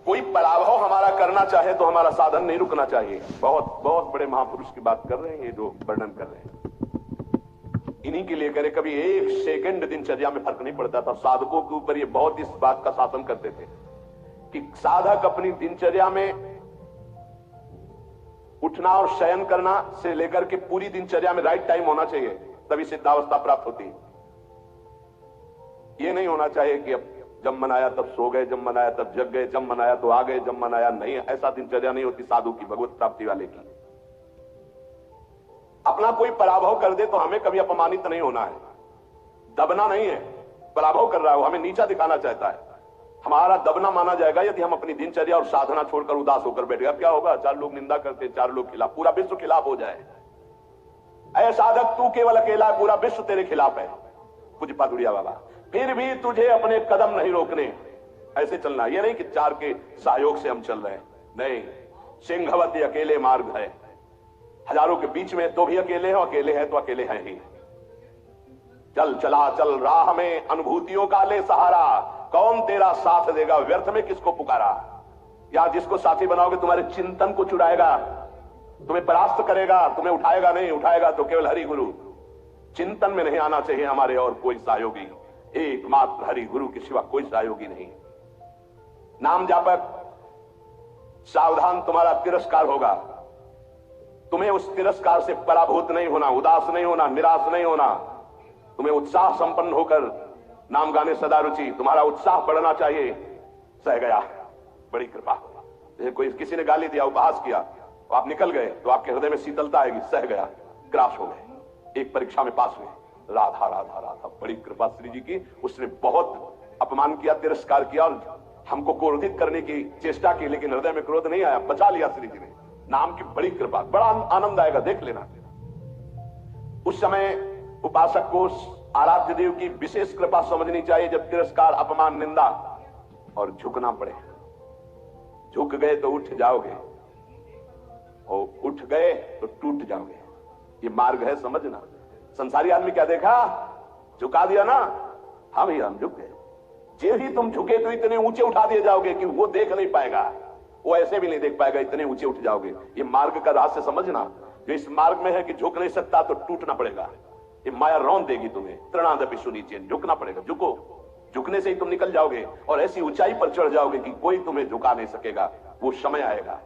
कोई पराभव हमारा करना चाहे तो हमारा साधन नहीं रुकना चाहिए। बहुत बहुत बड़े महापुरुष की बात कर रहे हैं, ये जो वर्णन कर रहे हैं इन्हीं के लिए करे। कभी एक सेकंड दिनचर्या में फर्क नहीं पड़ता था। साधकों के ऊपर ये बहुत इस बात का शासन करते थे कि साधक अपनी दिनचर्या में उठना और शयन करना से लेकर के पूरी दिनचर्या में राइट टाइम होना चाहिए, तभी सिद्धावस्था प्राप्त होती है। ये नहीं होना चाहिए कि अब जब मन आया तब सो गए, जब मन आया तब जग गए, जब मन आया तो आ गए, जब मन आया नहीं। ऐसा दिनचर्या नहीं होती साधु की, भगवत प्राप्ति वाले की। अपना कोई पराभव कर दे तो हमें कभी अपमानित नहीं होना है, दबना नहीं है। पराभव कर रहा है वो हमें नीचा दिखाना चाहता है, हमारा दबना माना जाएगा यदि हम अपनी दिनचर्या और साधना छोड़कर उदास होकर बैठ गए। क्या होगा? 4 लोग निंदा करते, 4 लोग खिलाफ, पूरा विश्व खिलाफ हो जाए। ऐ साधक तू केवल अकेला है, पूरा विश्व तेरे खिलाफ है। पूज्य पादुरिया बाबा, फिर भी तुझे अपने कदम नहीं रोकने, ऐसे चलना। ये नहीं कि 4 के सहयोग से हम चल रहे हैं, नहीं। सिंहवती अकेले मार्ग है, हजारों के बीच में तो भी अकेले हो, अकेले हैं तो अकेले हैं ही। चल चला चल राह में अनुभूतियों का ले सहारा, कौन तेरा साथ देगा, व्यर्थ में किसको पुकारा। या जिसको साथी बनाओगे तुम्हारे चिंतन को चुराएगा, तुम्हें परास्त करेगा, तुम्हें उठाएगा नहीं। उठाएगा तो केवल हरि गुरु। चिंतन में नहीं आना चाहिए हमारे और कोई सहयोगी, एकमात्र हरि गुरु के सिवा कोई सहयोगी नहीं। नाम जापक, सावधान, तुम्हारा तिरस्कार होगा। तुम्हें उस तिरस्कार से पराभूत नहीं होना, उदास नहीं होना, निराश नहीं होना। तुम्हें उत्साह संपन्न होकर नाम गाने सदा रुचि, तुम्हारा उत्साह बढ़ना चाहिए। सह गया, बड़ी कृपा। जैसे कोई किसी ने गाली दिया, उपहास किया, तो आप निकल गए तो आपके हृदय में शीतलता आएगी। सह गया, क्रॉस हो गए, एक परीक्षा में पास हुए। राधा राधा राधा, बड़ी कृपा श्री जी की। उसने बहुत अपमान किया, तिरस्कार किया और हमको क्रोधित करने की चेष्टा की, लेकिन हृदय में क्रोध नहीं आया, बचा लिया श्री जी ने। नाम की बड़ी कृपा, बड़ा आनंद आएगा, देख लेना। उस समय उपासक को आराध्य देव की विशेष कृपा समझनी चाहिए, जब तिरस्कार, अपमान, निंदा और झुकना पड़े। झुक गए तो उठ जाओगे, और उठ गए तो टूट जाओगे। ये मार्ग है, समझना। संसारी आदमी क्या देखा, झुका दिया ना, हम झुक गए। जे ही तुम झुके तो इतने ऊंचे उठा दिए जाओगे कि वो देख नहीं पाएगा, वो ऐसे भी नहीं देख पाएगा, इतने ऊंचे उठ जाओगे। ये मार्ग का रहस्य समझना। जो इस मार्ग में है कि झुक नहीं सकता तो टूटना पड़ेगा, ये माया रौंद देगी तुम्हें। तृणादपि सुनीचेन, झुकना पड़ेगा। झुको, झुकने से ही तुम निकल जाओगे और ऐसी ऊंचाई पर चढ़ जाओगे कि कोई तुम्हें झुका नहीं सकेगा। वो समय आएगा।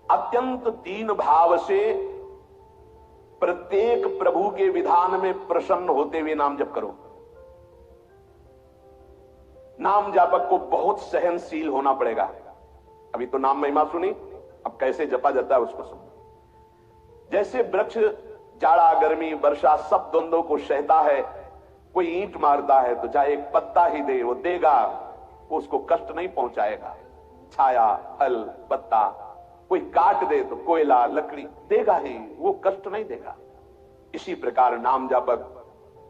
अत्यंत दीन भाव से प्रत्येक प्रभु के विधान में प्रसन्न होते हुए नाम जप करो। नाम जापक को बहुत सहनशील होना पड़ेगा। अभी तो नाम महिमा सुनी, अब कैसे जपा जाता है उसको सुनो। जैसे वृक्ष जाड़ा, गर्मी, वर्षा सब द्वंद्वों को सहता है। कोई ईंट मारता है तो चाहे एक पत्ता ही दे, वो देगा, वो उसको कष्ट नहीं पहुंचाएगा। छाया, फल, पत्ता, कोई काट दे तो कोयला, लकड़ी देगा ही, वो कष्ट नहीं देगा। इसी प्रकार नाम जापक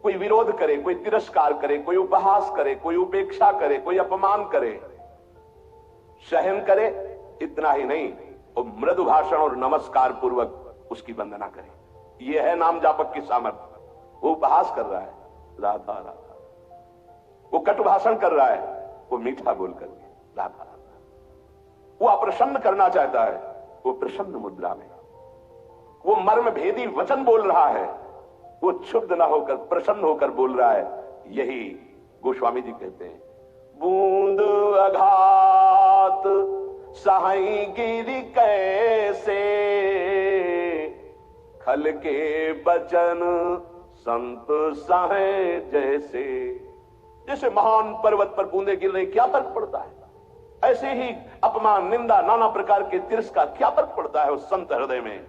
कोई विरोध करे, कोई तिरस्कार करे, कोई उपहास करे, कोई उपेक्षा करे, कोई अपमान करे, सहन करे, इतना ही नहीं, वो मृदु भाषण और नमस्कार पूर्वक उसकी वंदना करे। यह है नाम जापक की सामर्थ्य। वो उपहास कर रहा है, राधा राधा, वो कटु भाषण कर रहा है, वो मीठा बोल करके राधा राधा, वो अप्रसन्न करना चाहता है, वो प्रसन्न मुद्रा में, वो मर्म भेदी वचन बोल रहा है, वो क्षुब्ध ना होकर प्रसन्न होकर बोल रहा है। यही गोस्वामी जी कहते हैं, बूंद अघात सहाई गिरी कैसे, खल के बचन संत सहे जैसे। जैसे महान पर्वत पर बूंदे गिर रही, क्या फर्क पड़ता है? ऐसे ही अपमान, निंदा, नाना प्रकार के तिरस्कार, क्या फर्क पड़ता है उस संत हृदय में?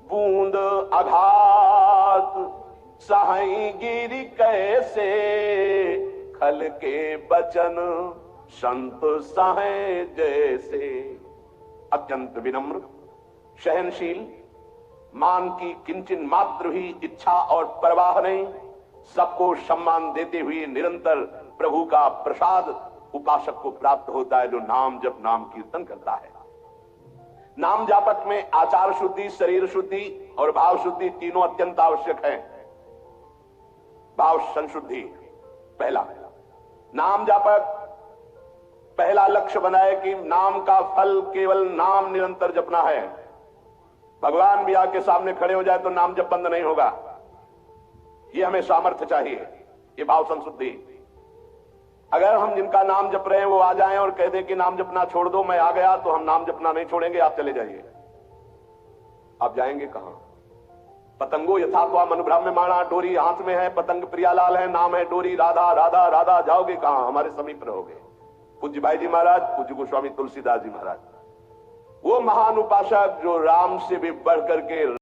बूंद आघात सहाई गिरी कैसे, खल के बचन संत सहे जैसे। अत्यंत विनम्र, सहनशील, मान की किंचन मात्र ही इच्छा और परवाह नहीं, सबको सम्मान देते हुए निरंतर प्रभु का प्रसाद उपासक को प्राप्त होता है, जो नाम जप, नाम कीर्तन करता है। नाम जापक में आचार शुद्धि, शरीर शुद्धि और भाव शुद्धि तीनों अत्यंत आवश्यक है। भाव संशुद्धि पहला। नाम जापक पहला लक्ष्य बनाए कि नाम का फल केवल नाम निरंतर जपना है। भगवान भी आके सामने खड़े हो जाए तो नाम जप बंद नहीं होगा। ये हमें सामर्थ्य चाहिए, ये भाव संशुद्धि। अगर हम जिनका नाम जप रहे हैं वो आ जाएं और कह दें कि नाम जपना छोड़ दो, मैं आ गया, तो हम नाम जपना नहीं छोड़ेंगे, आप चले जाइए। आप जाएंगे कहां? पतंगो यथात्वा मनुभ्रम माणा, डोरी हाथ में है, पतंग प्रियालाल है, नाम है डोरी, राधा राधा राधा, जाओगे कहां? हमारे समीप रहोगे। पूज्य भाई जी महाराज, पूज्य गोस्वामी तुलसीदास जी महाराज, वो महान उपासक जो राम से भी बढ़ करके